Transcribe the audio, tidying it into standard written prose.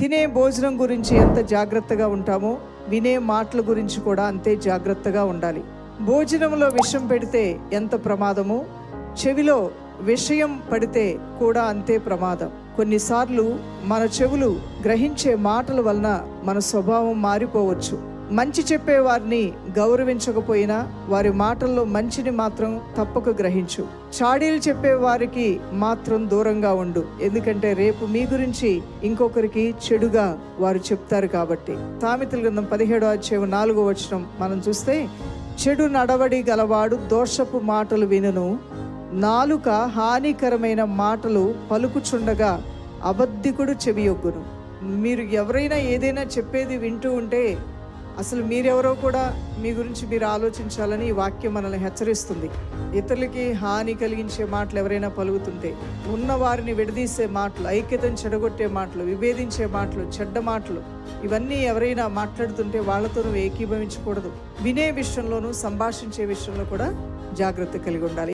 తినే భోజనం గురించి ఎంత జాగ్రత్తగా ఉంటామో వినే మాటల గురించి కూడా అంతే జాగ్రత్తగా ఉండాలి. భోజనంలో విషం పెడితే ఎంత ప్రమాదమో, చెవిలో విషయం పడితే కూడా అంతే ప్రమాదం. కొన్నిసార్లు మన చెవులు గ్రహించే మాటల వలన మన స్వభావం మారిపోవచ్చు. మంచి చెప్పే వారిని గౌరవించకపోయినా వారి మాటల్లో మంచిని మాత్రం తప్పక గ్రహించు. చాడీలు చెప్పే వారికి మాత్రం దూరంగా ఉండు. ఎందుకంటే రేపు మీ గురించి ఇంకొకరికి చెడుగా వారు చెప్తారు కాబట్టి. సామెతల గ్రంథం 17:4 మనం చూస్తే, చెడు నడవడి గలవాడు దోషపు మాటలు వినును, నాలుక హానికరమైన మాటలు పలుకుచుండగా అబద్ధికుడు చెవియొగ్గును. మీరు ఎవరైనా ఏదైనా చెప్పేది వింటూ ఉంటే అసలు మీరెవరో కూడా మీ గురించి మీరు ఆలోచించాలని ఈ వాక్యం మనల్ని హెచ్చరిస్తుంది. ఇతరులకి హాని కలిగించే మాటలు ఎవరైనా పలుకుతుంటే, ఉన్న వారిని విడదీసే మాటలు, ఐక్యతను చెడగొట్టే మాటలు, విభేదించే మాటలు, చెడ్డ మాటలు, ఇవన్నీ ఎవరైనా మాట్లాడుతుంటే వాళ్ళతో నువ్వు ఏకీభవించకూడదు. వినే విషయంలోనూ సంభాషించే విషయంలో కూడా జాగ్రత్త కలిగి ఉండాలి.